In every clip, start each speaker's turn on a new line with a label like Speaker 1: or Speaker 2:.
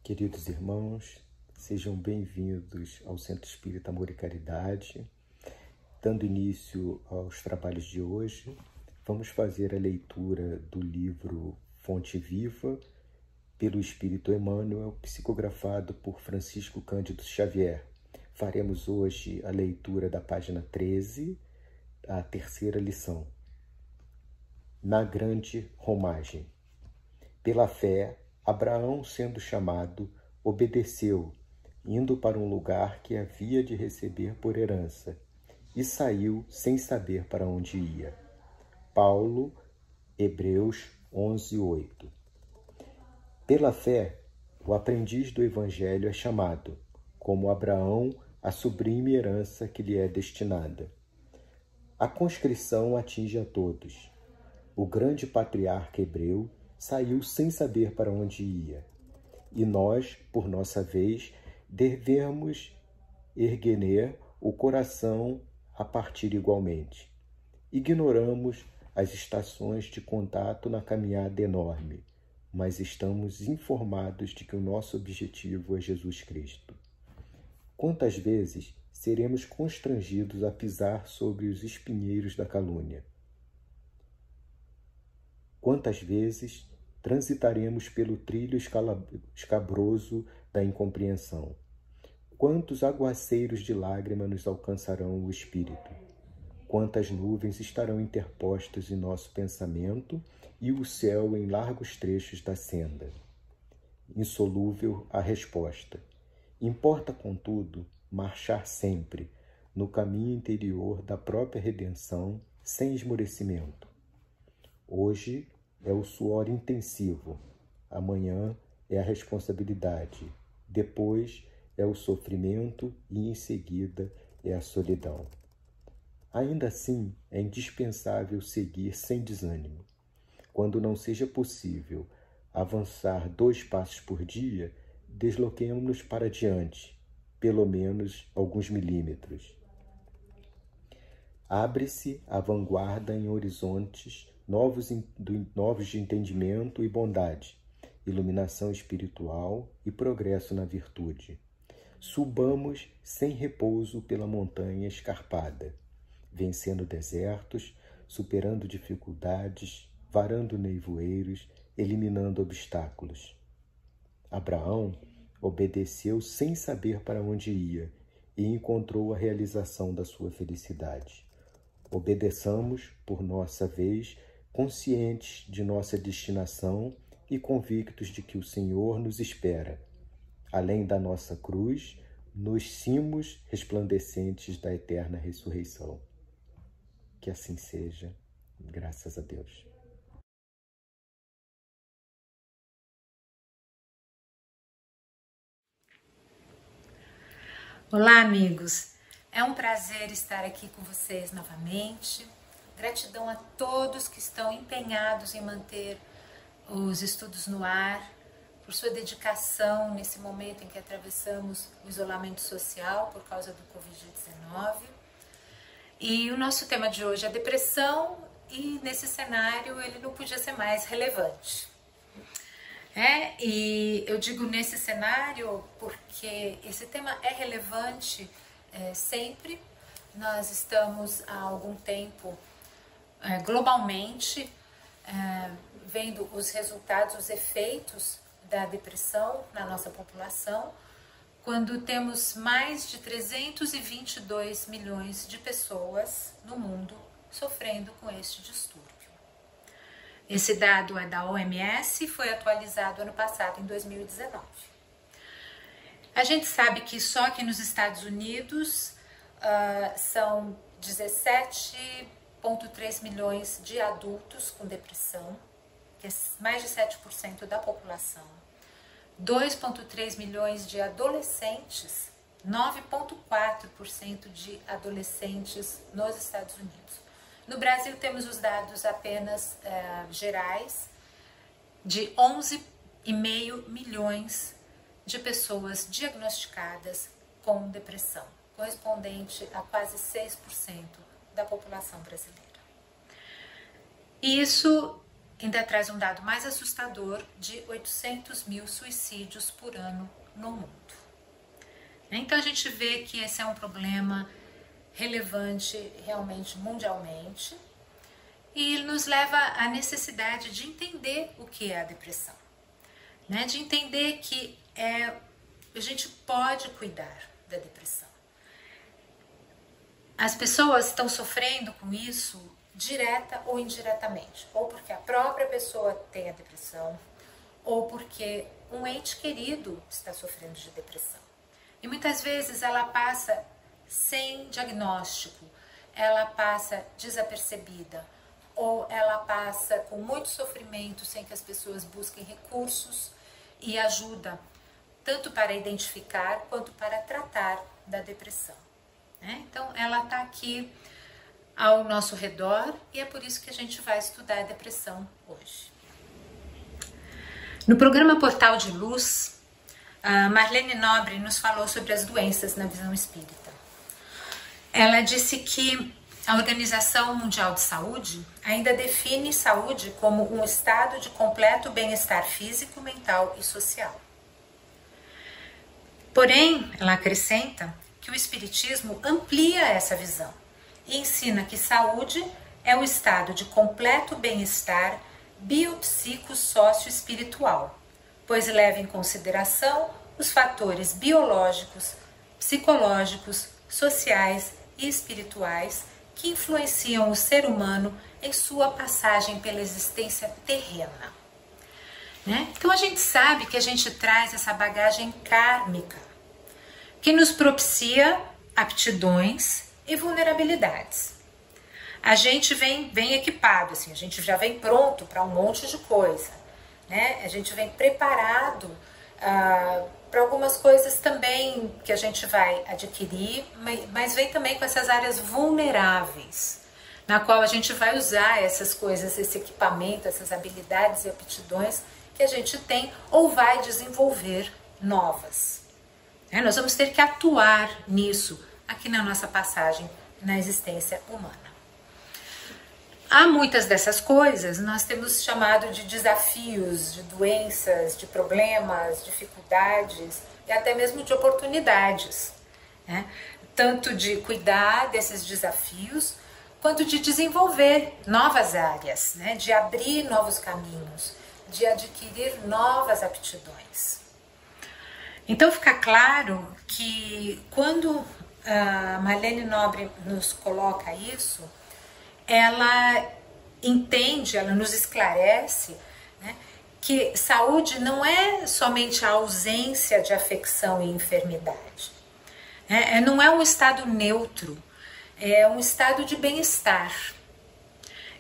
Speaker 1: Queridos irmãos, sejam bem-vindos ao Centro Espírita Amor e Caridade. Dando início aos trabalhos de hoje, vamos fazer a leitura do livro Fonte Viva, pelo Espírito Emmanuel, psicografado por Francisco Cândido Xavier. Faremos hoje a leitura da página 13, a terceira lição. Na grande romagem. Pela fé, Abraão, sendo chamado, obedeceu, indo para um lugar que havia de receber por herança, e saiu sem saber para onde ia. Paulo, Hebreus 11:8. Pela fé, o aprendiz do Evangelho é chamado, como Abraão, a sublime herança que lhe é destinada. A conscrição atinge a todos. O grande patriarca hebreu saiu sem saber para onde ia. E nós, por nossa vez, devemos erguer o coração a partir igualmente. Ignoramos as estações de contato na caminhada enorme, mas estamos informados de que o nosso objetivo é Jesus Cristo. Quantas vezes seremos constrangidos a pisar sobre os espinheiros da calúnia? Quantas vezes transitaremos pelo trilho escabroso da incompreensão? Quantos aguaceiros de lágrima nos alcançarão o espírito? Quantas nuvens estarão interpostas em nosso pensamento e o céu em largos trechos da senda? Insolúvel a resposta. Importa, contudo, marchar sempre no caminho interior da própria redenção, sem esmorecimento. Hoje é o suor intensivo, amanhã é a responsabilidade, depois é o sofrimento e em seguida é a solidão. Ainda assim, é indispensável seguir sem desânimo. Quando não seja possível avançar 2 passos por dia, desloquemo-nos para diante, pelo menos alguns milímetros. Abre-se a vanguarda em horizontes novos de entendimento e bondade, iluminação espiritual e progresso na virtude. Subamos sem repouso pela montanha escarpada, vencendo desertos, superando dificuldades, varando nevoeiros, eliminando obstáculos. Abraão obedeceu sem saber para onde ia e encontrou a realização da sua felicidade. Obedeçamos, por nossa vez, conscientes de nossa destinação e convictos de que o Senhor nos espera, além da nossa cruz, nos cimos resplandecentes da eterna ressurreição. Que assim seja, graças a Deus.
Speaker 2: Olá, amigos. É um prazer estar aqui com vocês novamente. Gratidão a todos que estão empenhados em manter os estudos no ar, por sua dedicação nesse momento em que atravessamos o isolamento social por causa do Covid-19. E o nosso tema de hoje é depressão e nesse cenário ele não podia ser mais relevante. E eu digo nesse cenário porque esse tema é relevante sempre. Nós estamos há algum tempo globalmente vendo os resultados, os efeitos da depressão na nossa população, quando temos mais de 322 milhões de pessoas no mundo sofrendo com este distúrbio. Esse dado é da OMS e foi atualizado ano passado, em 2019. A gente sabe que só aqui nos Estados Unidos são 17,3 milhões de adultos com depressão, que é mais de 7% da população. 2,3 milhões de adolescentes, 9,4% de adolescentes nos Estados Unidos. No Brasil temos os dados apenas gerais de 11,5 milhões de pessoas diagnosticadas com depressão, correspondente a quase 6% da população brasileira. Isso ainda traz um dado mais assustador de 800 mil suicídios por ano no mundo. Então a gente vê que esse é um problema relevante realmente mundialmente e nos leva à necessidade de entender o que é a depressão, né? De entender que a gente pode cuidar da depressão. As pessoas estão sofrendo com isso direta ou indiretamente, ou porque a própria pessoa tem a depressão, ou porque um ente querido está sofrendo de depressão. E muitas vezes ela passa sem diagnóstico, ela passa desapercebida, ou ela passa com muito sofrimento sem que as pessoas busquem recursos e ajuda, tanto para identificar quanto para tratar da depressão. Então, ela está aqui ao nosso redor e é por isso que a gente vai estudar a depressão hoje. No programa Portal de Luz, a Marlene Nobre nos falou sobre as doenças na visão espírita. Ela disse que a Organização Mundial de Saúde ainda define saúde como um estado de completo bem-estar físico, mental e social. Porém, ela acrescenta que o Espiritismo amplia essa visão e ensina que saúde é o estado de completo bem-estar biopsico-sócio-espiritual, pois leva em consideração os fatores biológicos, psicológicos, sociais e espirituais que influenciam o ser humano em sua passagem pela existência terrena. Então a gente sabe que a gente traz essa bagagem kármica que nos propicia aptidões e vulnerabilidades. A gente vem equipado, assim, a gente já vem pronto para um monte de coisa, né? A gente vem preparado para algumas coisas também que a gente vai adquirir, mas vem também com essas áreas vulneráveis, na qual a gente vai usar essas coisas, esse equipamento, essas habilidades e aptidões que a gente tem ou vai desenvolver novas. Nós vamos ter que atuar nisso aqui na nossa passagem na existência humana. Há muitas dessas coisas, nós temos chamado de desafios, de doenças, de problemas, dificuldades e até mesmo de oportunidades, tanto de cuidar desses desafios, quanto de desenvolver novas áreas, de abrir novos caminhos, de adquirir novas aptidões. Então fica claro que quando a Marlene Nobre nos coloca isso, ela entende, ela nos esclarece, que saúde não é somente a ausência de afecção e enfermidade. Não é um estado neutro, é um estado de bem-estar.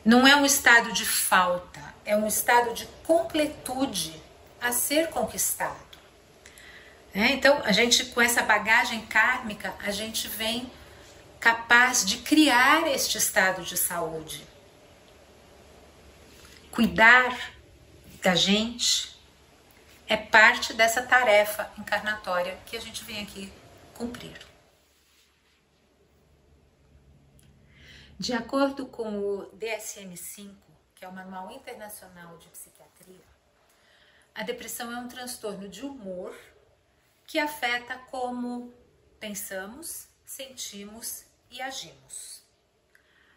Speaker 2: Não é um estado de falta, é um estado de completude a ser conquistado. Então, a gente, com essa bagagem kármica, a gente vem capaz de criar este estado de saúde. Cuidar da gente é parte dessa tarefa encarnatória que a gente vem aqui cumprir. De acordo com o DSM-5, que é o Manual Internacional de Psiquiatria, a depressão é um transtorno de humor que afeta como pensamos, sentimos e agimos.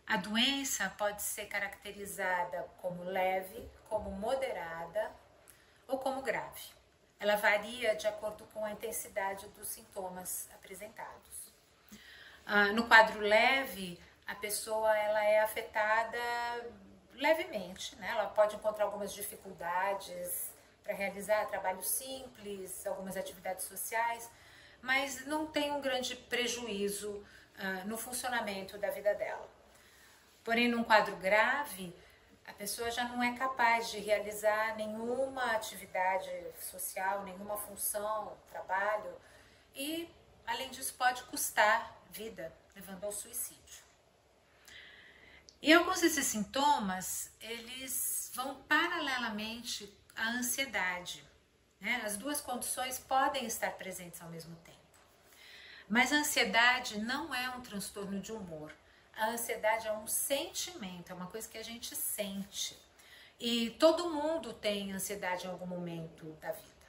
Speaker 2: A doença pode ser caracterizada como leve, como moderada ou como grave. Ela varia de acordo com a intensidade dos sintomas apresentados. No quadro leve, a pessoa ela é afetada levemente, Ela pode encontrar algumas dificuldades para realizar trabalho simples, algumas atividades sociais, mas não tem um grande prejuízo no funcionamento da vida dela. Porém, num quadro grave, a pessoa já não é capaz de realizar nenhuma atividade social, nenhuma função, trabalho, e, além disso, pode custar vida, levando ao suicídio. E alguns desses sintomas, eles vão paralelamente à ansiedade. As duas condições podem estar presentes ao mesmo tempo. Mas a ansiedade não é um transtorno de humor. A ansiedade é um sentimento, é uma coisa que a gente sente. E todo mundo tem ansiedade em algum momento da vida,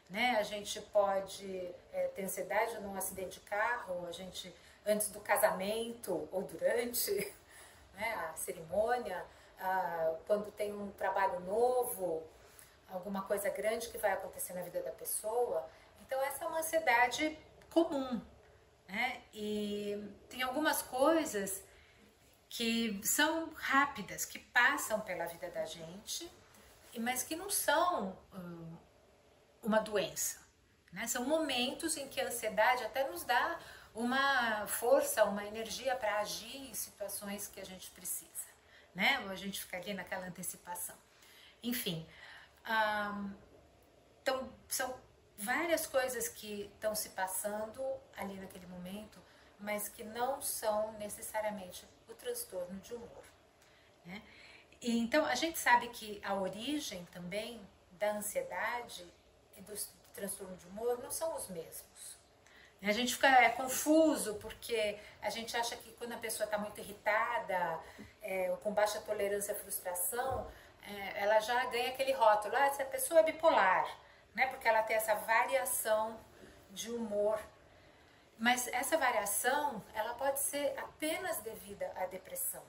Speaker 2: né? A gente pode ter ansiedade num acidente de carro, a gente antes do casamento ou durante, né, a cerimônia, quando tem um trabalho novo, alguma coisa grande que vai acontecer na vida da pessoa. Então essa é uma ansiedade comum, né? E tem algumas coisas que são rápidas, que passam pela vida da gente, mas que não são uma doença, né? São momentos em que a ansiedade até nos dá uma força, uma energia para agir em situações que a gente precisa, né? Ou a gente fica ali naquela antecipação. Enfim, então são várias coisas que estão se passando ali naquele momento, mas que não são necessariamente o transtorno de humor, né? E então a gente sabe que a origem também da ansiedade e do transtorno de humor não são os mesmos. A gente fica confuso porque a gente acha que quando a pessoa está muito irritada, ou com baixa tolerância à frustração, ela já ganha aquele rótulo, essa pessoa é bipolar, né? Porque ela tem essa variação de humor. Mas essa variação, ela pode ser apenas devida à depressão,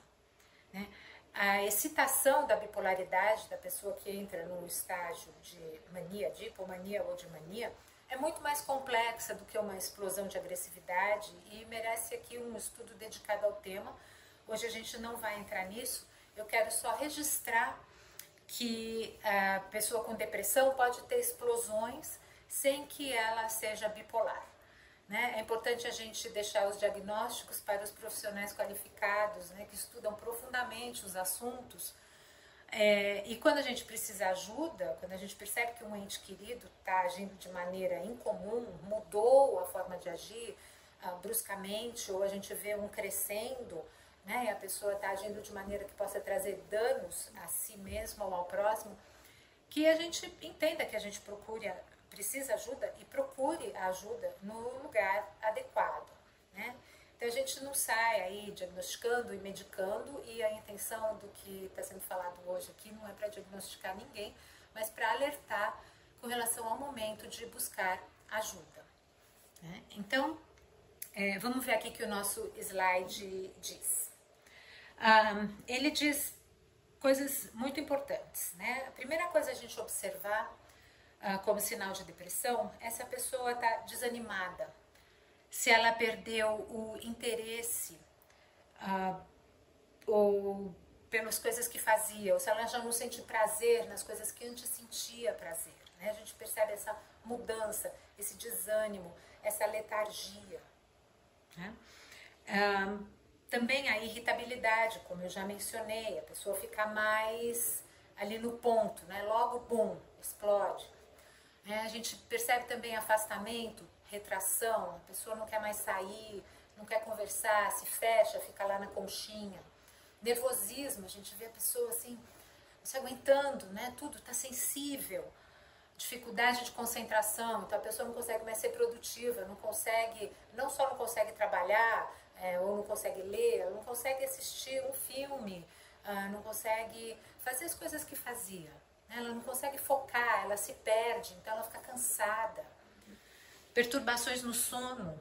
Speaker 2: né? A excitação da bipolaridade da pessoa que entra no estágio de mania, de hipomania ou de mania, é muito mais complexa do que uma explosão de agressividade e merece aqui um estudo dedicado ao tema. Hoje a gente não vai entrar nisso, eu quero só registrar que a pessoa com depressão pode ter explosões sem que ela seja bipolar, né? É importante a gente deixar os diagnósticos para os profissionais qualificados, né, que estudam profundamente os assuntos. E quando a gente precisa de ajuda, quando a gente percebe que um ente querido está agindo de maneira incomum, mudou a forma de agir bruscamente, ou a gente vê um crescendo, né, e a pessoa está agindo de maneira que possa trazer danos a si mesma ou ao próximo, que a gente entenda que a gente precisa ajuda e procure a ajuda no lugar adequado, né? Então a gente não sai aí diagnosticando e medicando, e a intenção do que está sendo falado hoje aqui não é para diagnosticar ninguém, mas para alertar com relação ao momento de buscar ajuda, né? Então, vamos ver aqui o que o nosso slide diz. Ele diz coisas muito importantes, né? A primeira coisa a gente observar como sinal de depressão é se a pessoa está desanimada, se ela perdeu o interesse ou pelas coisas que fazia, ou se ela já não sente prazer nas coisas que antes sentia prazer, né? A gente percebe essa mudança, esse desânimo, essa letargia, né? Também a irritabilidade, como eu já mencionei, a pessoa fica mais ali no ponto, né? Logo, bum, explode. A gente percebe também afastamento, retração, a pessoa não quer mais sair, não quer conversar, se fecha, fica lá na conchinha. Nervosismo, a gente vê a pessoa assim, se aguentando, né? Tudo está sensível. Dificuldade de concentração, então a pessoa não consegue mais ser produtiva, não só não consegue trabalhar, ou não consegue ler, não consegue assistir um filme, não consegue fazer as coisas que fazia. Ela não consegue focar, ela se perde, então ela fica cansada. Perturbações no sono.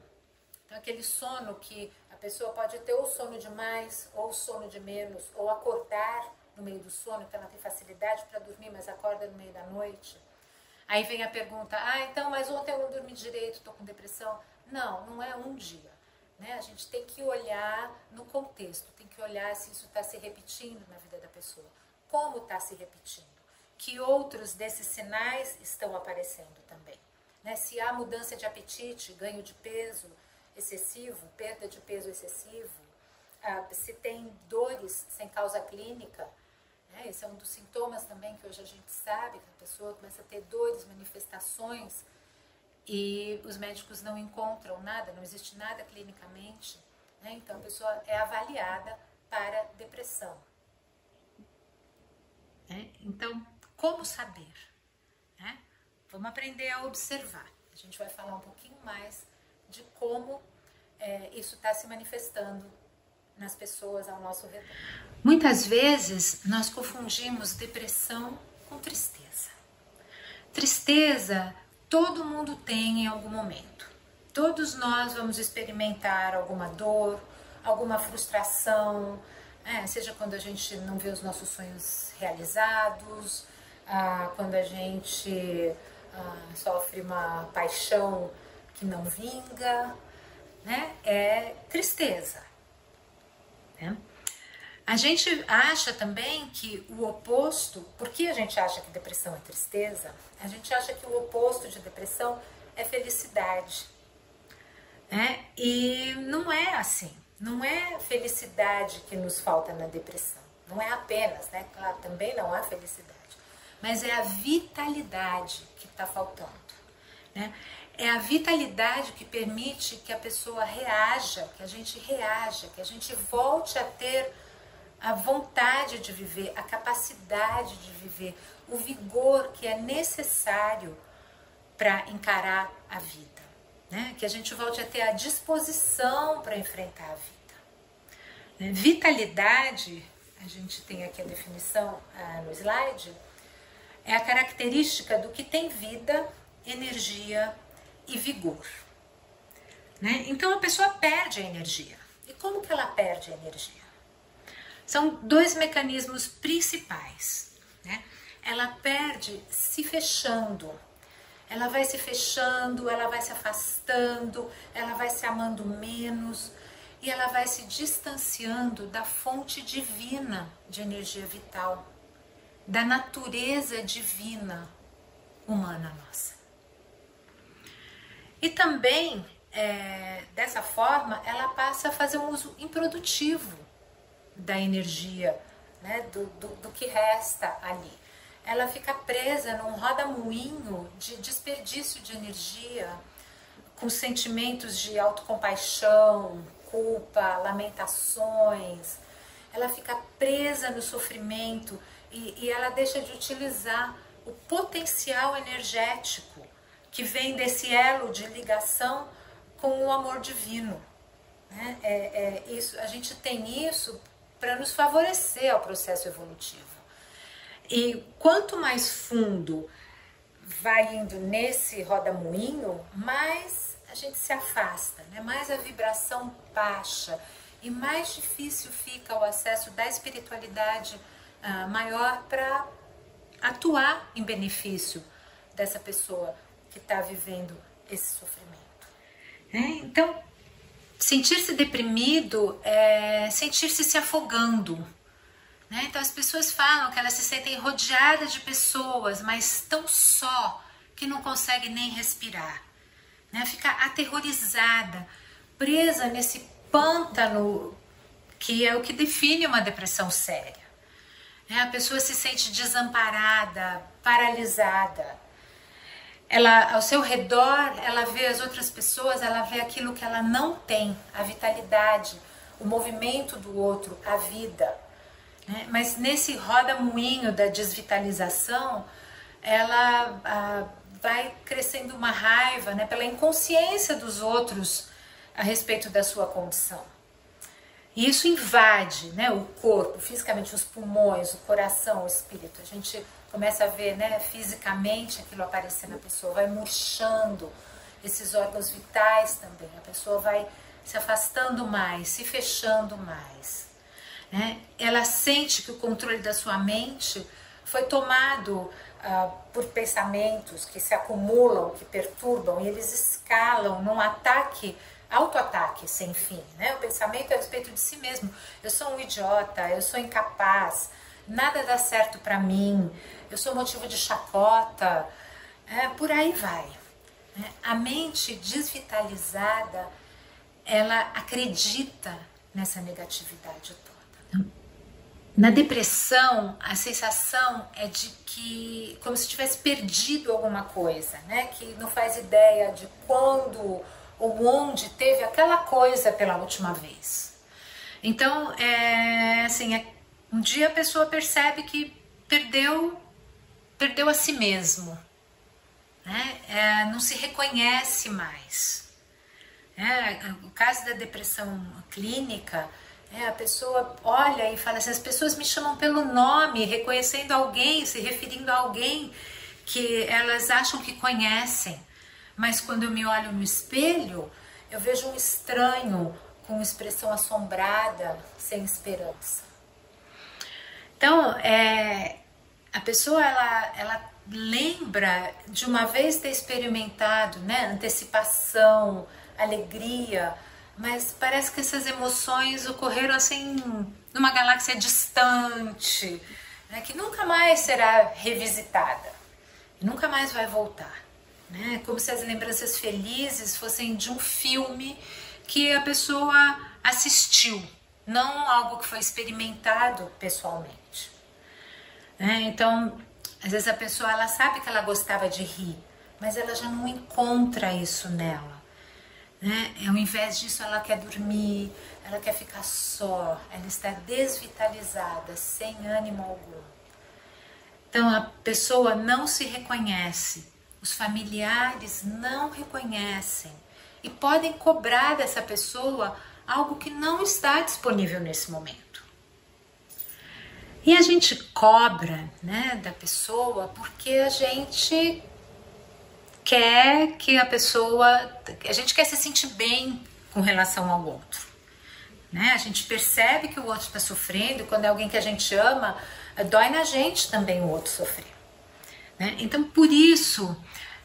Speaker 2: Então aquele sono que a pessoa pode ter ou sono demais, ou sono de menos, ou acordar no meio do sono, então ela tem facilidade para dormir, mas acorda no meio da noite. Aí vem a pergunta, então, mas ontem eu não dormi direito, estou com depressão. Não, não é um dia, né? A gente tem que olhar no contexto, tem que olhar se isso está se repetindo na vida da pessoa. Como está se repetindo? Que outros desses sinais estão aparecendo também, né? Se há mudança de apetite, ganho de peso excessivo, perda de peso excessivo, se tem dores sem causa clínica, né? Esse é um dos sintomas também que hoje a gente sabe, que a pessoa começa a ter dores, manifestações, e os médicos não encontram nada, não existe nada clinicamente, né? Então a pessoa é avaliada para depressão, né? Então, como saber, né? Vamos aprender a observar. A gente vai falar um pouquinho mais de como isso está se manifestando nas pessoas ao nosso redor. Muitas vezes nós confundimos depressão com tristeza. Tristeza todo mundo tem em algum momento. Todos nós vamos experimentar alguma dor, alguma frustração, seja quando a gente não vê os nossos sonhos realizados, quando a gente sofre uma paixão que não vinga, né? É tristeza, né? A gente acha também que o oposto, porque a gente acha que depressão é tristeza, a gente acha que o oposto de depressão é felicidade, né? E não é assim, não é felicidade que nos falta na depressão, não é apenas, né? Claro, também não há felicidade, mas é a vitalidade que está faltando, né? É a vitalidade que permite que a pessoa reaja, que a gente volte a ter a vontade de viver, a capacidade de viver, o vigor que é necessário para encarar a vida, né? Que a gente volte a ter a disposição para enfrentar a vida. Vitalidade, a gente tem aqui a definição no slide, é a característica do que tem vida, energia e vigor, né? Então a pessoa perde a energia. E como que ela perde a energia? São dois mecanismos principais, né? Ela perde se fechando. Ela vai se fechando, ela vai se afastando, ela vai se amando menos e ela vai se distanciando da fonte divina de energia vital, da natureza divina humana nossa. E também, dessa forma, ela passa a fazer um uso improdutivo da energia, né, do que resta ali. Ela fica presa num roda-moinho de desperdício de energia, com sentimentos de autocompaixão, culpa, lamentações. Ela fica presa no sofrimento e ela deixa de utilizar o potencial energético que vem desse elo de ligação com o amor divino, né? Isso, a gente tem isso para nos favorecer ao processo evolutivo. E quanto mais fundo vai indo nesse roda-moinho, mais a gente se afasta, né? Mais a vibração baixa e mais difícil fica o acesso da espiritualidade maior para atuar em benefício dessa pessoa que está vivendo esse sofrimento. Então, sentir-se deprimido é sentir-se se afogando, né? Então as pessoas falam que elas se sentem rodeadas de pessoas, mas tão só que não conseguem nem respirar, né? Fica aterrorizada, presa nesse pântano que é o que define uma depressão séria, né? A pessoa se sente desamparada, paralisada. Ela, ao seu redor, ela vê as outras pessoas, ela vê aquilo que ela não tem, a vitalidade, o movimento do outro, a vida, né? Mas nesse roda-moinho da desvitalização, ela vai crescendo uma raiva, né, pela inconsciência dos outros a respeito da sua condição. E isso invade, né, o corpo, fisicamente, os pulmões, o coração, o espírito. A gente começa a ver, né, fisicamente aquilo aparecer na pessoa, vai murchando esses órgãos vitais também. A pessoa vai se afastando mais, se fechando mais, né? Ela sente que o controle da sua mente foi tomado por pensamentos que se acumulam, que perturbam, e eles escalam num ataque, autoataque sem fim, né? O pensamento é a respeito de si mesmo. Eu sou um idiota, eu sou incapaz, nada dá certo para mim, eu sou motivo de chacota, por aí vai, né? A mente desvitalizada, ela acredita nessa negatividade toda. Na depressão, a sensação é de que, como se tivesse perdido alguma coisa, né? Que não faz ideia de quando ou onde teve aquela coisa pela última vez. Então, um dia a pessoa percebe que perdeu a si mesmo, né? Não se reconhece mais. O caso da depressão clínica A pessoa olha e fala assim, as pessoas me chamam pelo nome, reconhecendo alguém, se referindo a alguém que elas acham que conhecem. Mas quando eu me olho no espelho, eu vejo um estranho com expressão assombrada, sem esperança. Então, a pessoa, ela lembra de uma vez ter experimentado, né, antecipação, alegria, mas parece que essas emoções ocorreram assim numa galáxia distante, né, que nunca mais será revisitada, nunca mais vai voltar, né? Como se as lembranças felizes fossem de um filme que a pessoa assistiu, não algo que foi experimentado pessoalmente, né? Então, às vezes a pessoa, ela sabe que ela gostava de rir, mas ela já não encontra isso nela, né? Ao invés disso, ela quer dormir, ela quer ficar só, ela está desvitalizada, sem ânimo algum. Então a pessoa não se reconhece, os familiares não reconhecem e podem cobrar dessa pessoa algo que não está disponível nesse momento. E a gente cobra, né, da pessoa porque a gente quer que a gente quer se sentir bem com relação ao outro, né? A gente percebe que o outro está sofrendo, quando é alguém que a gente ama, dói na gente também o outro sofrer, né? Então, por isso,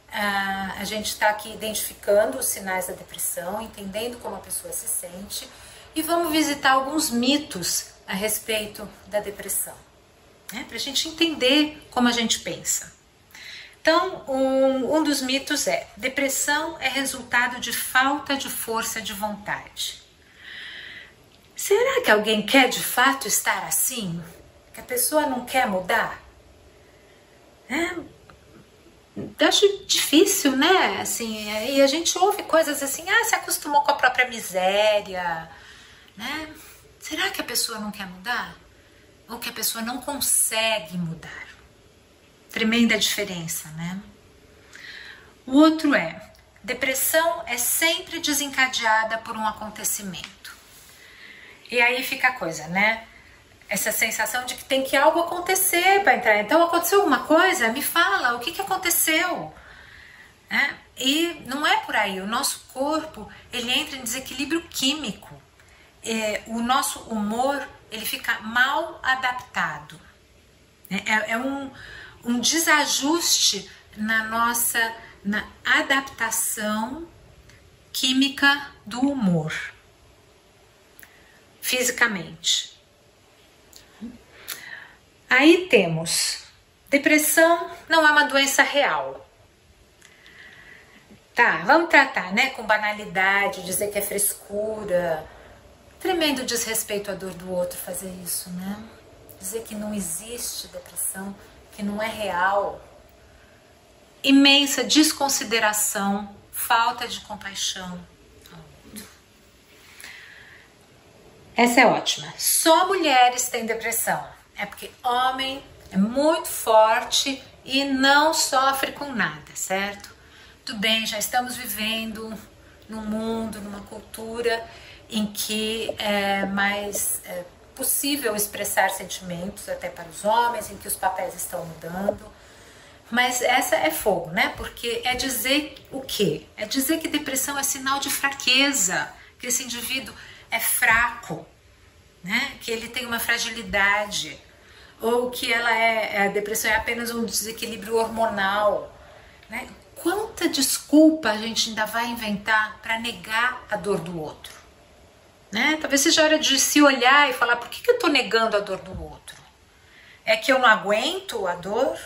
Speaker 2: a gente está aqui identificando os sinais da depressão, entendendo como a pessoa se sente, e vamos visitar alguns mitos a respeito da depressão, né? Para a gente entender como a gente pensa. Então, um dos mitos é: depressão é resultado de falta de força de vontade. Será que alguém quer de fato estar assim? Que a pessoa não quer mudar? Eu acho difícil, né? Assim, e a gente ouve coisas assim, se acostumou com a própria miséria, né? Será que a pessoa não quer mudar? Ou que a pessoa não consegue mudar? Tremenda diferença, né? O outro é: depressão é sempre desencadeada por um acontecimento. E aí fica a coisa, né? Essa sensação de que tem que algo acontecer para entrar. Então, aconteceu alguma coisa? Me fala, o que aconteceu? E não é por aí. O nosso corpo, ele entra em desequilíbrio químico. O nosso humor, ele fica mal adaptado. É um desajuste na adaptação química do humor, fisicamente. Aí temos: depressão não é uma doença real. Tá, vamos tratar, né, com banalidade, dizer que é frescura. Tremendo desrespeito à dor do outro fazer isso, né? Dizer que não existe depressão, que não é real. Imensa desconsideração, falta de compaixão ao outro. Essa é ótima. Só mulheres têm depressão. É porque homem é muito forte e não sofre com nada, certo? Tudo bem, já estamos vivendo num mundo, numa cultura em que é mais possível expressar sentimentos até para os homens, em que os papéis estão mudando. Mas essa é fogo, né? Porque é dizer o quê? É dizer que depressão é sinal de fraqueza, que esse indivíduo é fraco, né? Que ele tem uma fragilidade, ou que a depressão é apenas um desequilíbrio hormonal, né? Quanta desculpa a gente ainda vai inventar para negar a dor do outro, né? Talvez seja hora de se olhar e falar: por que eu estou negando a dor do outro? É que eu não aguento a dor?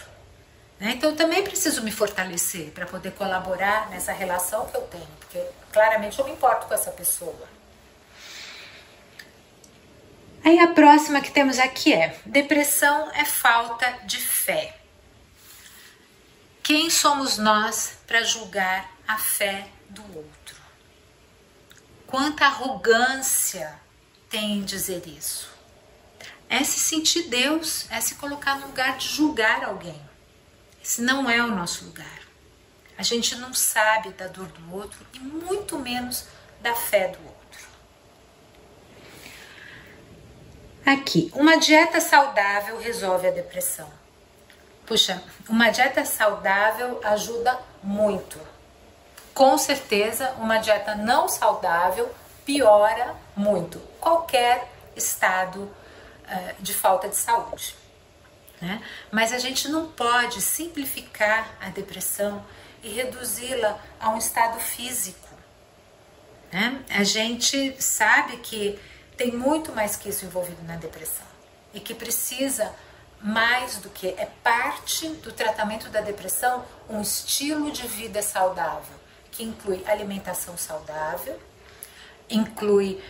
Speaker 2: Né? Então eu também preciso me fortalecer para poder colaborar nessa relação que eu tenho, porque claramente eu me importo com essa pessoa. Aí a próxima que temos aqui é: depressão é falta de fé. Quem somos nós para julgar a fé do outro? Quanta arrogância tem em dizer isso? É se sentir Deus, é se colocar no lugar de julgar alguém. Esse não é o nosso lugar. A gente não sabe da dor do outro e muito menos da fé do outro. Aqui, uma dieta saudável resolve a depressão. Puxa, uma dieta saudável ajuda muito. Com certeza, uma dieta não saudável piora muito qualquer estado de falta de saúde, né? Mas a gente não pode simplificar a depressão e reduzi-la a um estado físico, né? A gente sabe que tem muito mais que isso envolvido na depressão e que precisa mais do que, é parte do tratamento da depressão, um estilo de vida saudável, que inclui alimentação saudável, inclui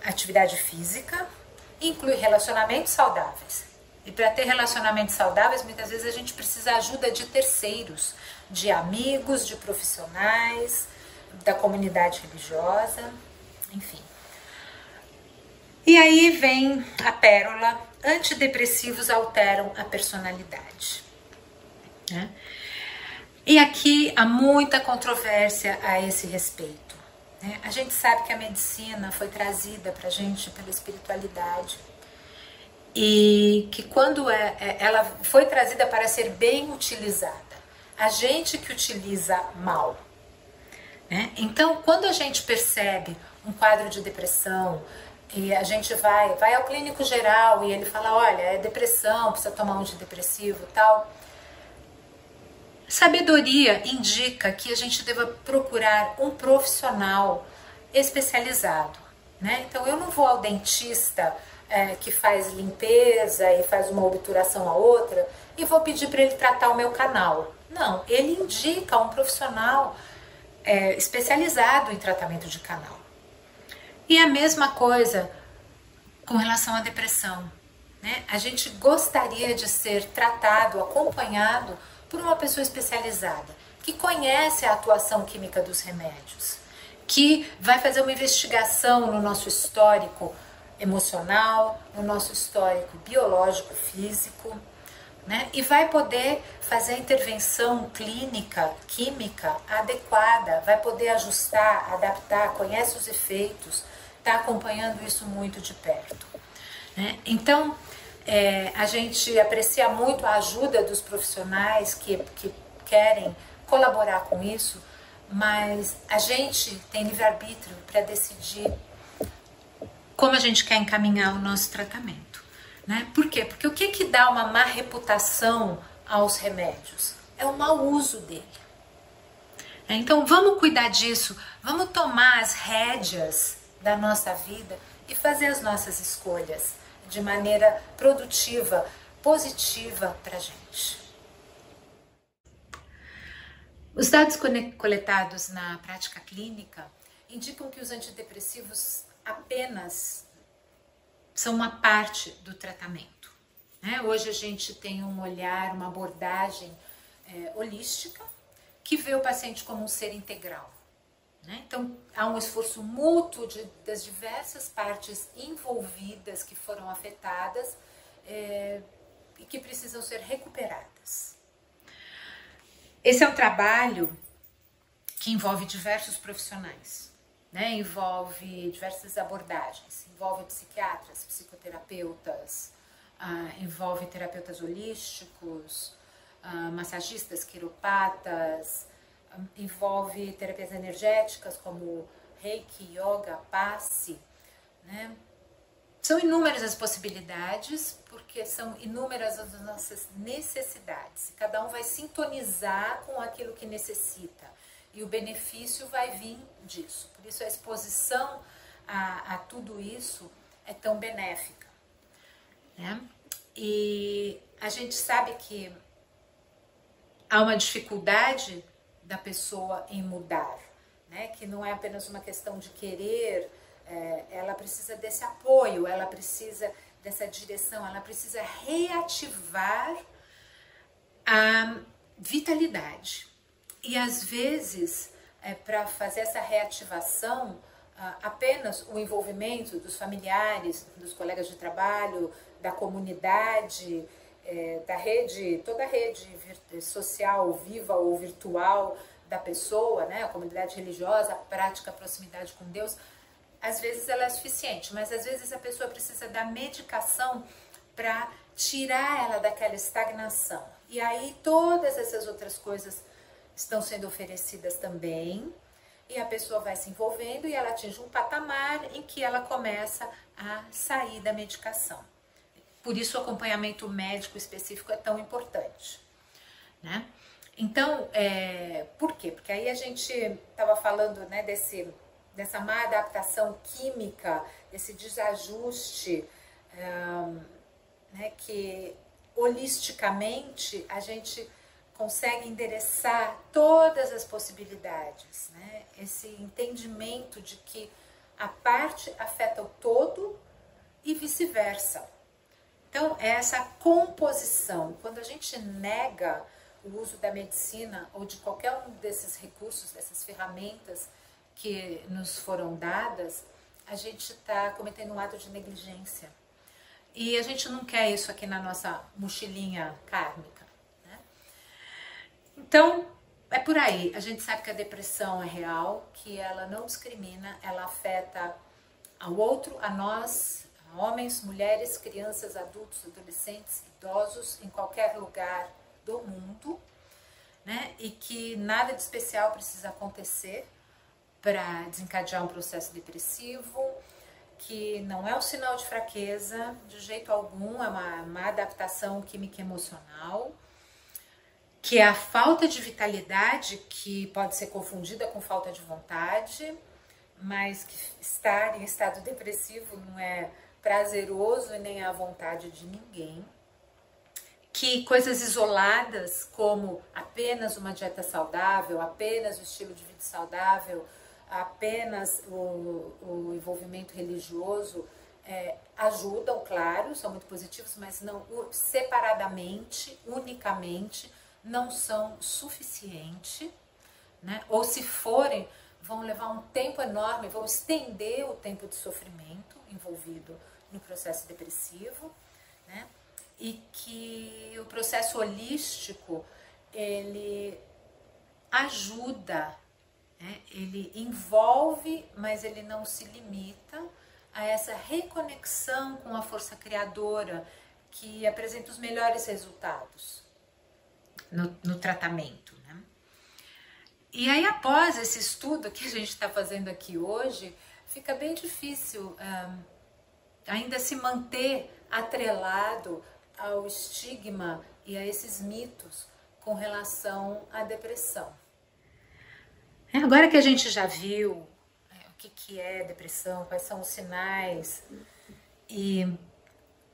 Speaker 2: atividade física, inclui relacionamentos saudáveis. E para ter relacionamentos saudáveis, muitas vezes a gente precisa da ajuda de terceiros, de amigos, de profissionais, da comunidade religiosa, enfim. E aí vem a pérola: antidepressivos alteram a personalidade, né? E aqui há muita controvérsia a esse respeito, né? A gente sabe que a medicina foi trazida para a gente pela espiritualidade e que quando ela foi trazida para ser bem utilizada, a gente que utiliza mal, né? Então, quando a gente percebe um quadro de depressão e a gente vai ao clínico geral e ele fala, olha, é depressão, precisa tomar um antidepressivo e tal, sabedoria indica que a gente deva procurar um profissional especializado, né? Então eu não vou ao dentista que faz limpeza e faz uma obturação a outra e vou pedir para ele tratar o meu canal. Não, ele indica um profissional especializado em tratamento de canal. E a mesma coisa com relação à depressão, né? A gente gostaria de ser tratado, acompanhado por uma pessoa especializada, que conhece a atuação química dos remédios, que vai fazer uma investigação no nosso histórico emocional, no nosso histórico biológico, físico, né? E vai poder fazer a intervenção clínica, química adequada, vai poder ajustar, adaptar, conhece os efeitos, está acompanhando isso muito de perto, né? Então, a gente aprecia muito a ajuda dos profissionais que querem colaborar com isso, mas a gente tem livre-arbítrio para decidir como a gente quer encaminhar o nosso tratamento, né? Por quê? Porque o que dá uma má reputação aos remédios? É o mau uso dele. Então vamos cuidar disso, vamos tomar as rédeas da nossa vida e fazer as nossas escolhas de maneira produtiva, positiva para a gente. Os dados coletados na prática clínica indicam que os antidepressivos apenas são uma parte do tratamento, né? Hoje a gente tem um olhar, uma abordagem holística que vê o paciente como um ser integral, né? Então há um esforço mútuo das diversas partes envolvidas que foram afetadas e que precisam ser recuperadas. Esse é um trabalho que envolve diversos profissionais, né? Envolve diversas abordagens, envolve psiquiatras, psicoterapeutas, envolve terapeutas holísticos, massagistas, quiropatas, envolve terapias energéticas como Reiki, Yoga, Passe, né? São inúmeras as possibilidades, porque são inúmeras as nossas necessidades. Cada um vai sintonizar com aquilo que necessita e o benefício vai vir disso. Por isso a exposição a tudo isso é tão benéfica, né? E a gente sabe que há uma dificuldade da pessoa em mudar, né? Que não é apenas uma questão de querer, ela precisa desse apoio, ela precisa dessa direção, ela precisa reativar a vitalidade. E às vezes, para fazer essa reativação, apenas o envolvimento dos familiares, dos colegas de trabalho, da comunidade, da rede, toda a rede social, viva ou virtual da pessoa, né, a comunidade religiosa, a prática, a proximidade com Deus, às vezes ela é suficiente, mas às vezes a pessoa precisa da medicação para tirar ela daquela estagnação. E aí todas essas outras coisas estão sendo oferecidas também, e a pessoa vai se envolvendo e ela atinge um patamar em que ela começa a sair da medicação. Por isso o acompanhamento médico específico é tão importante, né? Então, por quê? Porque aí a gente estava falando, né, dessa má adaptação química, desse desajuste, né, que holisticamente a gente consegue endereçar todas as possibilidades, né? Esse entendimento de que a parte afeta o todo e vice-versa. Então, é essa composição. Quando a gente nega o uso da medicina ou de qualquer um desses recursos, dessas ferramentas que nos foram dadas, a gente está cometendo um ato de negligência. E a gente não quer isso aqui na nossa mochilinha kármica, né? Então, é por aí. A gente sabe que a depressão é real, que ela não discrimina, ela afeta ao outro, a nós, a homens, mulheres, crianças, adultos, adolescentes, idosos, em qualquer lugar do mundo, né? E que nada de especial precisa acontecer para desencadear um processo depressivo, que não é um sinal de fraqueza, de jeito algum, é uma adaptação química emocional, que é a falta de vitalidade, que pode ser confundida com falta de vontade, mas que estar em estado depressivo não é prazeroso e nem à vontade de ninguém. Que coisas isoladas, como apenas uma dieta saudável, apenas o estilo de vida saudável, apenas o envolvimento religioso, ajudam, claro, são muito positivos, mas não separadamente, unicamente, não são suficientes, né? Ou se forem, vão levar um tempo enorme, vão estender o tempo de sofrimento envolvido no processo depressivo, né? E que o processo holístico, ele ajuda, né? Ele envolve, mas ele não se limita a essa reconexão com a força criadora que apresenta os melhores resultados no tratamento, né? E aí, após esse estudo que a gente está fazendo aqui hoje, fica bem difícil ainda se manter atrelado ao estigma e a esses mitos com relação à depressão. Agora que a gente já viu o que é depressão, quais são os sinais e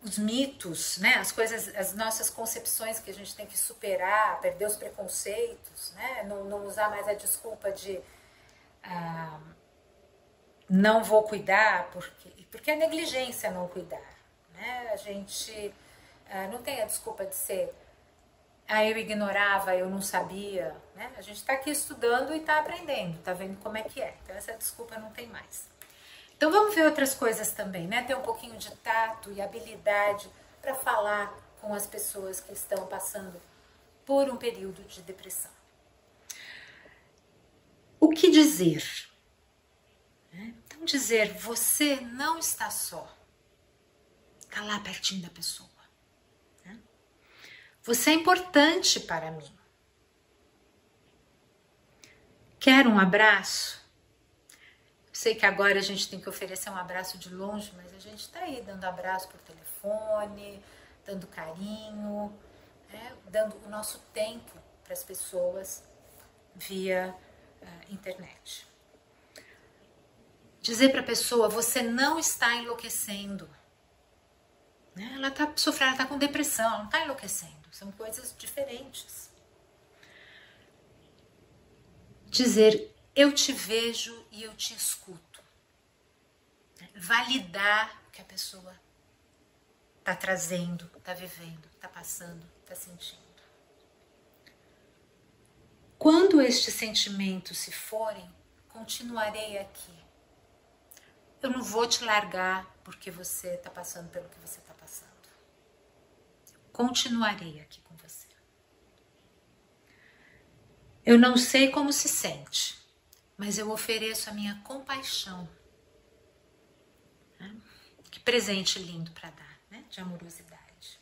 Speaker 2: os mitos, né, as coisas, as nossas concepções que a gente tem que superar, perder os preconceitos, né, não usar mais a desculpa de não vou cuidar, porque é negligência não cuidar, né? A gente não tem a desculpa de ser eu ignorava, eu não sabia, né? A gente está aqui estudando e está aprendendo, está vendo como é que é. Então essa desculpa não tem mais. Então vamos ver outras coisas também, né? Ter um pouquinho de tato e habilidade para falar com as pessoas que estão passando por um período de depressão. O que dizer? Então dizer, você não está só. Está lá pertinho da pessoa. Você é importante para mim. Quer um abraço? Sei que agora a gente tem que oferecer um abraço de longe, mas a gente está aí dando abraço por telefone, dando carinho, né? Dando o nosso tempo para as pessoas via internet. Dizer para a pessoa, você não está enlouquecendo. Né? Ela está sofrendo, ela está com depressão, ela não está enlouquecendo. São coisas diferentes. Dizer, eu te vejo e eu te escuto. Validar o que a pessoa está trazendo, está vivendo, está passando, está sentindo. Quando estes sentimentos se forem, continuarei aqui. Eu não vou te largar porque você está passando pelo que você está passando. Continuarei aqui com você. Eu não sei como se sente, mas eu ofereço a minha compaixão Que presente lindo para dar, né? De amorosidade.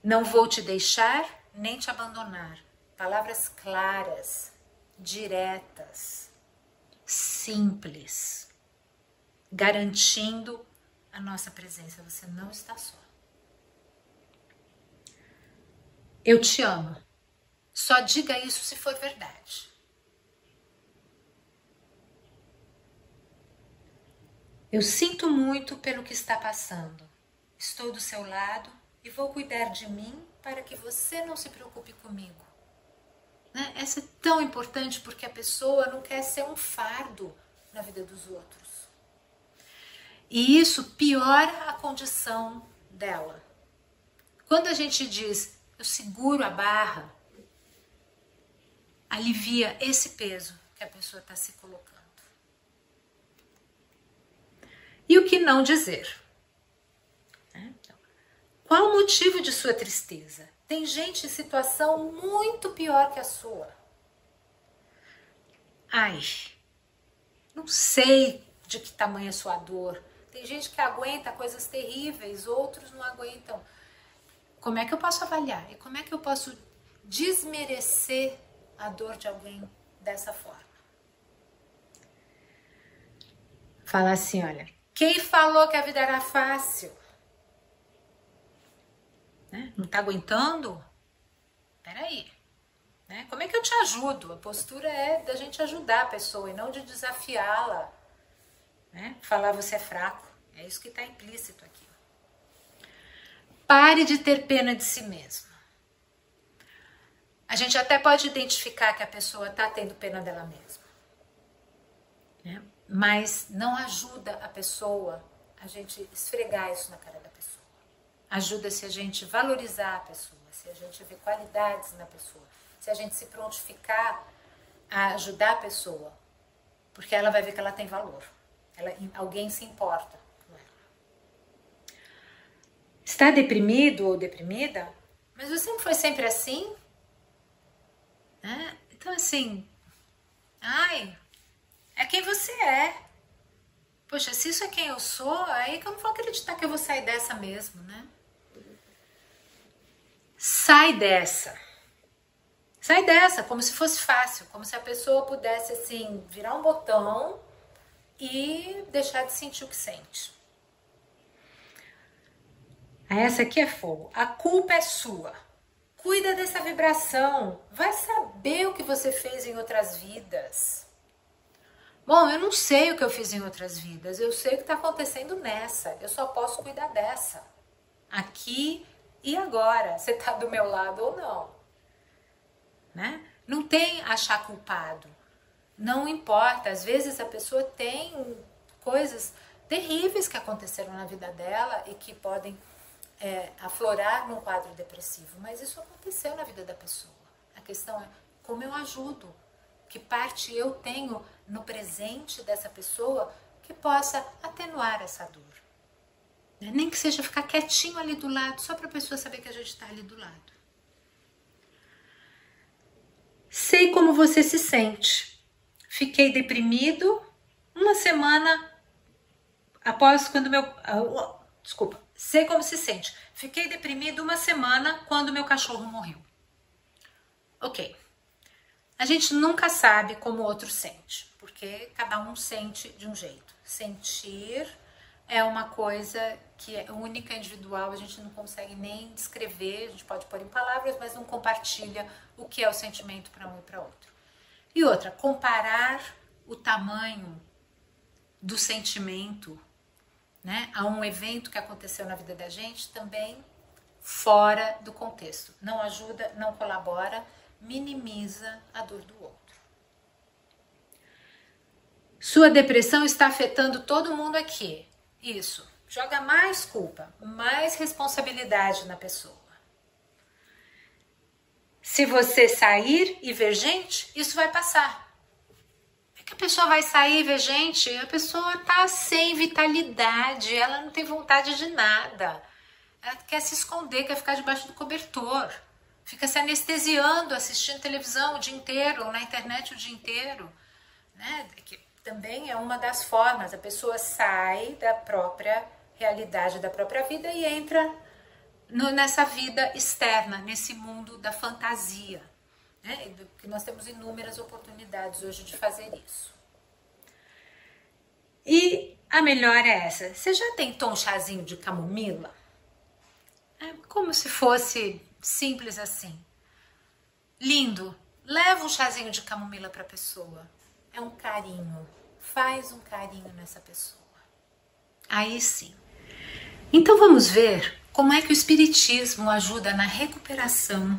Speaker 2: Não vou te deixar nem te abandonar. Palavras claras, diretas, simples, garantindo a nossa presença. Você não está só. Eu te amo. Só diga isso se for verdade. Eu sinto muito pelo que está passando. Estou do seu lado e vou cuidar de mim para que você não se preocupe comigo. Né? Essa é tão importante porque a pessoa não quer ser um fardo na vida dos outros. E isso piora a condição dela. Quando a gente diz, eu seguro a barra, alivia esse peso que a pessoa está se colocando. E o que não dizer? Qual o motivo de sua tristeza? Tem gente em situação muito pior que a sua. Ai, não sei de que tamanho é sua dor. Tem gente que aguenta coisas terríveis, outros não aguentam. Como é que eu posso avaliar? E como é que eu posso desmerecer a dor de alguém dessa forma? Falar assim, olha, quem falou que a vida era fácil? Né? Não tá aguentando? Peraí. Né? Como é que eu te ajudo? A postura é da gente ajudar a pessoa e não de desafiá-la. Né? Falar você é fraco. É isso que está implícito aqui. Pare de ter pena de si mesma. A gente até pode identificar que a pessoa está tendo pena dela mesma. Né? Mas não ajuda a pessoa a gente esfregar isso na cara da pessoa. Ajuda se a gente valorizar a pessoa, se a gente ver qualidades na pessoa, se a gente se prontificar a ajudar a pessoa, porque ela vai ver que ela tem valor. Alguém se importa com ela. Está deprimido ou deprimida? Mas você não foi sempre assim? Então assim, é quem você é. Poxa, se isso é quem eu sou, aí que eu não vou acreditar que eu vou sair dessa mesmo, né? Sai dessa. Sai dessa, como se fosse fácil, como se a pessoa pudesse, assim, virar um botão e deixar de sentir o que sente. Essa aqui é fogo. A culpa é sua. Cuida dessa vibração. Vai saber o que você fez em outras vidas. Bom, eu não sei o que eu fiz em outras vidas. Eu sei o que está acontecendo nessa. Eu só posso cuidar dessa. Aqui e agora. Você está do meu lado ou não. Né? Não tem achar culpado. Não importa. Às vezes a pessoa tem coisas terríveis que aconteceram na vida dela e que podem aflorar num quadro depressivo. Mas isso aconteceu na vida da pessoa. A questão é como eu ajudo. Que parte eu tenho no presente dessa pessoa que possa atenuar essa dor. Nem que seja ficar quietinho ali do lado, só para a pessoa saber que a gente está ali do lado. Sei como você se sente. Fiquei deprimido uma semana após quando sei como se sente. Fiquei deprimido uma semana quando meu cachorro morreu. Ok. A gente nunca sabe como o outro sente, porque cada um sente de um jeito. Sentir é uma coisa que é única, individual, a gente não consegue nem descrever, a gente pode pôr em palavras, mas não compartilha o que é o sentimento para um e para outro. E outra, comparar o tamanho do sentimento, né, a um evento que aconteceu na vida da gente também fora do contexto. Não ajuda, não colabora, minimiza a dor do outro. Sua depressão está afetando todo mundo aqui. Isso. Joga mais culpa, mais responsabilidade na pessoa. Se você sair e ver gente, isso vai passar. É que a pessoa vai sair e ver gente, a pessoa está sem vitalidade, ela não tem vontade de nada. Ela quer se esconder, quer ficar debaixo do cobertor. Fica se anestesiando, assistindo televisão o dia inteiro, ou na internet o dia inteiro. Né? também é uma das formas. A pessoa sai da própria realidade, da própria vida e entra nessa vida externa, nesse mundo da fantasia, né? Que nós temos inúmeras oportunidades hoje de fazer isso. E a melhor é essa. Você já tentou um chazinho de camomila? É como se fosse simples assim. Lindo. Leva um chazinho de camomila para a pessoa. É um carinho. Faz um carinho nessa pessoa. Aí sim. Então vamos ver como é que o Espiritismo ajuda na recuperação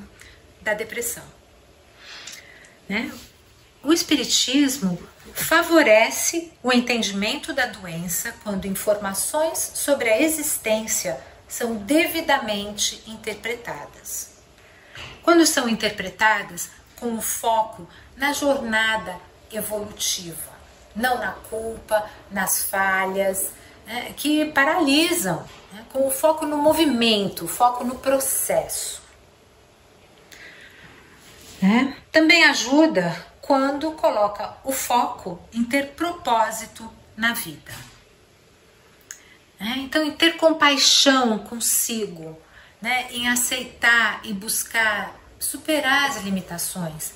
Speaker 2: da depressão, né? O Espiritismo favorece o entendimento da doença quando informações sobre a existência são devidamente interpretadas. Quando são interpretadas com o foco na jornada evolutiva, não na culpa, nas falhas, né, que paralisam, né, com o foco no movimento, foco no processo. Também ajuda quando coloca o foco em ter propósito na vida. Então, em ter compaixão consigo, né, em aceitar e buscar superar as limitações,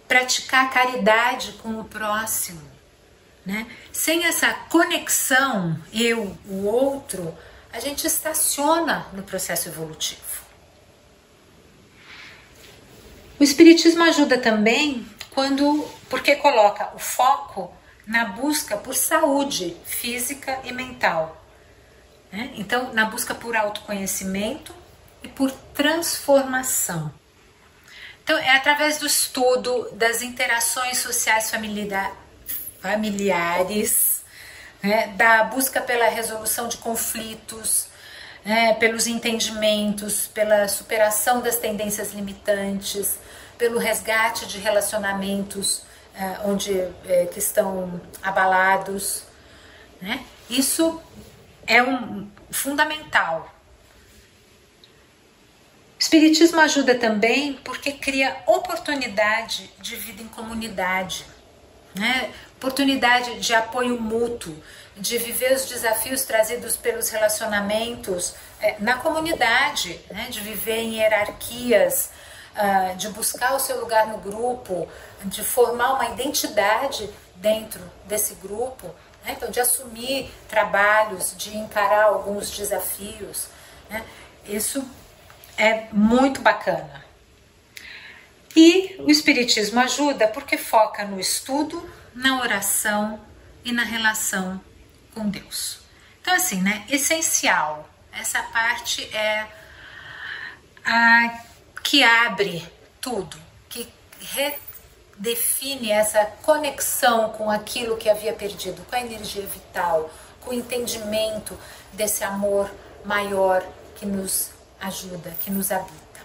Speaker 2: praticar caridade com o próximo, né? Sem essa conexão eu, o outro, a gente estaciona no processo evolutivo. O Espiritismo ajuda também porque coloca o foco na busca por saúde física e mental, né? Então, na busca por autoconhecimento e por transformação. Então, é através do estudo das interações sociais familiares, né, da busca pela resolução de conflitos, né, pelos entendimentos, pela superação das tendências limitantes, pelo resgate de relacionamentos que estão abalados, né? Isso é fundamental. O Espiritismo ajuda também porque cria oportunidade de vida em comunidade, né? Oportunidade de apoio mútuo, de viver os desafios trazidos pelos relacionamentos na comunidade, né? De viver em hierarquias, de buscar o seu lugar no grupo, de formar uma identidade dentro desse grupo, né? Então, de assumir trabalhos, de encarar alguns desafios, né? Isso é muito bacana. E o Espiritismo ajuda porque foca no estudo, na oração e na relação com Deus. Então, assim, né? Essencial. Essa parte é a que abre tudo, que redefine essa conexão com aquilo que havia perdido, com a energia vital, com o entendimento desse amor maior que nos ajuda, que nos habita,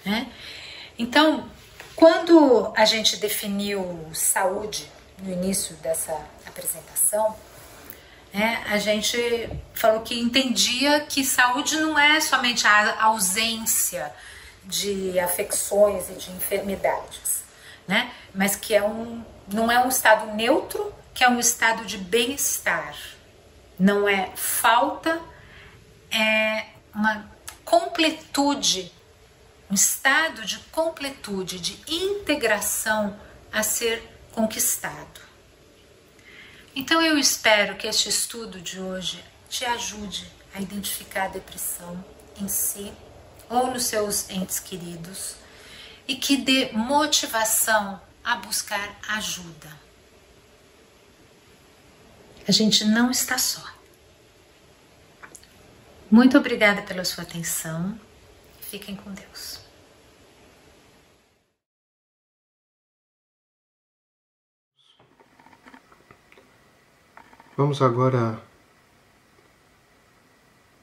Speaker 2: né? Então, quando a gente definiu saúde no início dessa apresentação, né, a gente falou que entendia que saúde não é somente a ausência de afecções e de enfermidades, né, mas que não é um estado neutro, que é um estado de bem-estar. Não é falta, é uma completude, um estado de completude, de integração a ser conquistado. Então eu espero que este estudo de hoje te ajude a identificar a depressão em si ou nos seus entes queridos e que dê motivação a buscar ajuda. A gente não está só. Muito obrigada pela sua atenção. Fiquem com Deus.
Speaker 3: Vamos agora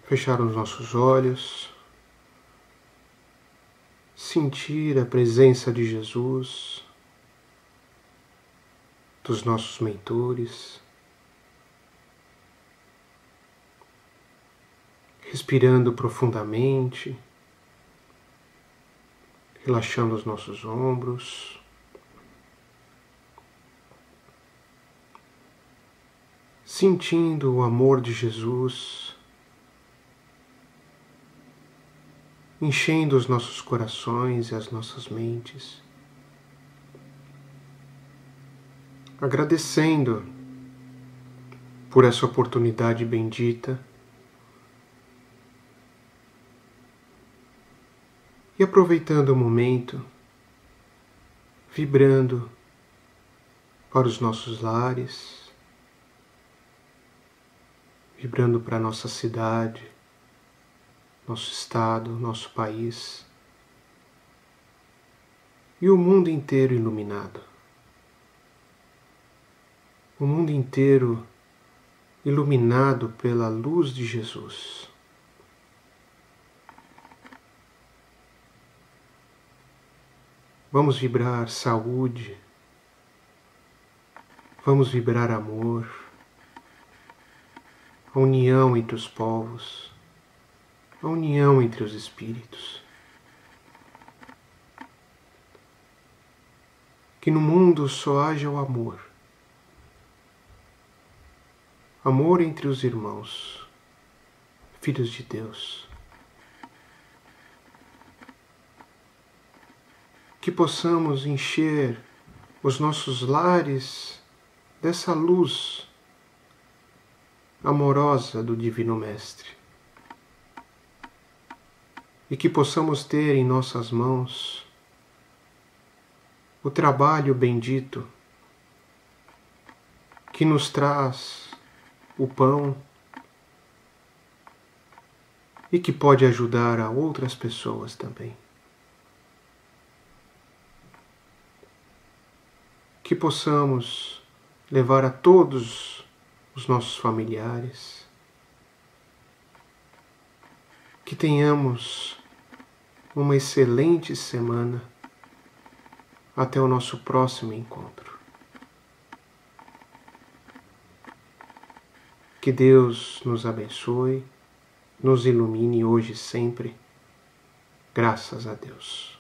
Speaker 3: fechar os nossos olhos, sentir a presença de Jesus, dos nossos mentores, respirando profundamente, relaxando os nossos ombros, sentindo o amor de Jesus, enchendo os nossos corações e as nossas mentes, agradecendo por essa oportunidade bendita e aproveitando o momento, vibrando para os nossos lares, vibrando para a nossa cidade, nosso estado, nosso país e o mundo inteiro iluminado. O mundo inteiro iluminado pela luz de Jesus. Vamos vibrar saúde, vamos vibrar amor, a união entre os povos, a união entre os espíritos. Que no mundo só haja o amor. Amor entre os irmãos, filhos de Deus. Que possamos encher os nossos lares dessa luz amorosa do Divino Mestre. E que possamos ter em nossas mãos o trabalho bendito que nos traz o pão e que pode ajudar a outras pessoas também. Que possamos levar a todos os nossos familiares, que tenhamos uma excelente semana até o nosso próximo encontro. Que Deus nos abençoe, nos ilumine hoje e sempre. Graças a Deus.